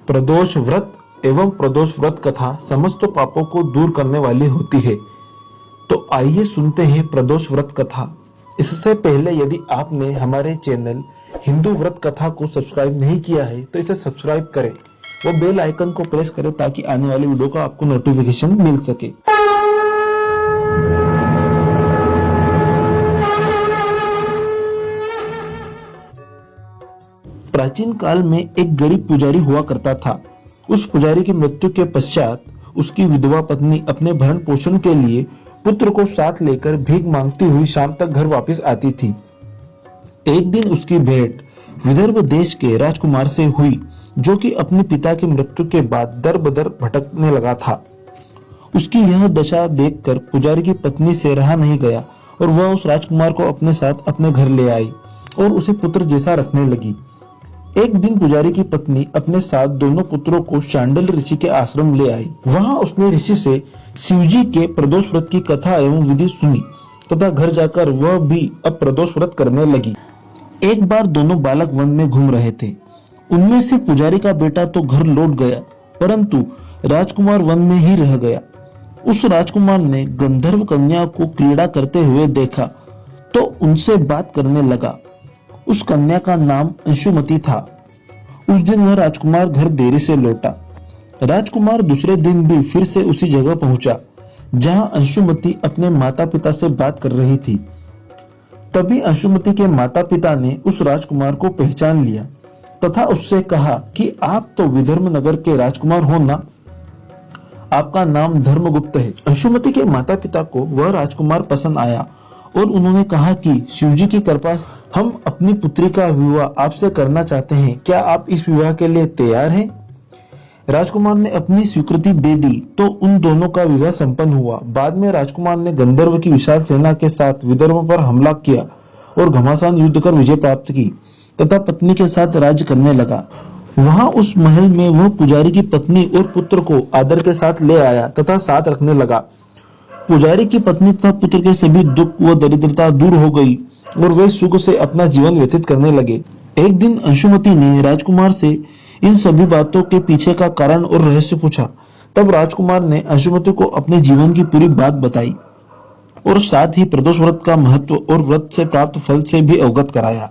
प्रदोष व्रत एवं प्रदोष व्रत कथा समस्त पापों को दूर करने वाली होती है। तो आइए सुनते हैं प्रदोष व्रत कथा। इससे पहले यदि आपने हमारे चैनल हिंदू व्रत कथा को सब्सक्राइब नहीं किया है तो इसे सब्सक्राइब करें वो बेल आइकन को प्रेस करें ताकि आने वाली वीडियो का आपको नोटिफिकेशन मिल सके। प्राचीन काल में एक गरीब पुजारी हुआ करता था। उस पुजारी की मृत्यु के पश्चात उसकी विधवा पत्नी अपने भरण पोषण के लिए पुत्र को साथ लेकर भीख मांगती हुई शाम तक घर वापस आती थी। एक दिन उसकी भेंट विदर्भ देश के राजकुमार से हुई, जो कि अपने पिता की मृत्यु के बाद दर बदर भटकने लगा था। उसकी यह दशा देखकर पुजारी की पत्नी से रहा नहीं गया और वह उस राजकुमार को अपने साथ अपने घर ले आई और उसे पुत्र जैसा रखने लगी। एक दिन पुजारी की पत्नी अपने साथ दोनों पुत्रों को शांडिल्य ऋषि के आश्रम ले आई। वहां उसने ऋषि से शिवजी के प्रदोष व्रत की कथा एवं विधि सुनी तथा घर जाकर वह भी अब प्रदोष व्रत करने लगी। एक बार दोनों बालक वन में घूम रहे थे। उनमें से पुजारी का बेटा तो घर लौट गया, परंतु राजकुमार वन में ही रह गया। उस राजकुमार ने गंधर्व कन्या को क्रीड़ा करते हुए देखा तो उनसे बात करने लगा। उस कन्या का नाम अंशुमति था। उस दिन वह राजकुमार घर देरी से लौटा। राजकुमार दूसरे दिन भी फिर से उसी जगह पहुंचा जहां अंशुमति अपने माता पिता से बात कर रही थी। तभी अंशुमति के माता पिता ने उस राजकुमार को पहचान लिया तथा उससे कहा कि आप तो विदर्भ नगर के राजकुमार हो ना? आपका नाम धर्मगुप्त है। अंशुमति के माता पिता को वह राजकुमार पसंद आया और उन्होंने कहा कि शिवजी की कृपा से हम अपनी पुत्री का विवाह आपसे करना चाहते हैं। क्या आप इस विवाह के लिए तैयार हैं? राजकुमार ने अपनी स्वीकृति दे दी तो उन दोनों का विवाह संपन्न हुआ। बाद में राजकुमार ने गंधर्व की विशाल सेना के साथ विदर्भ पर हमला किया और घमासान युद्ध कर विजय प्राप्त की तथा पत्नी के साथ राज्य करने लगा। वहां उस महल में वह पुजारी की पत्नी और पुत्र को आदर के साथ ले आया तथा साथ रखने लगा। पुजारी की पत्नी तथा पुत्र के सभी दुख व दरिद्रता दूर हो गई और वे सुख से अपना जीवन व्यतीत करने लगे। एक दिन अंशुमति ने राजकुमार से इन सभी बातों के पीछे का कारण और रहस्य पूछा। तब राजकुमार ने अंशुमति को अपने जीवन की पूरी बात बताई और साथ ही प्रदोष व्रत का महत्व और व्रत से प्राप्त फल से भी अवगत कराया।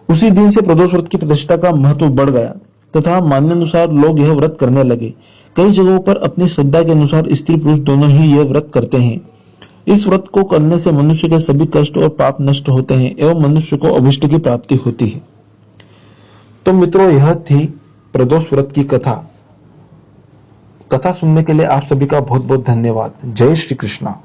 उसी दिन से प्रदोष व्रत की प्रतिष्ठा का महत्व बढ़ गया तथा मान्यानुसार लोग यह व्रत करने लगे। कई जगहों पर अपनी श्रद्धा के अनुसार स्त्री पुरुष दोनों ही यह व्रत करते हैं। इस व्रत को करने से मनुष्य के सभी कष्ट और पाप नष्ट होते हैं एवं मनुष्य को अभिष्ट की प्राप्ति होती है। तो मित्रों, यह थी प्रदोष व्रत की कथा। कथा सुनने के लिए आप सभी का बहुत बहुत धन्यवाद। जय श्री कृष्णा।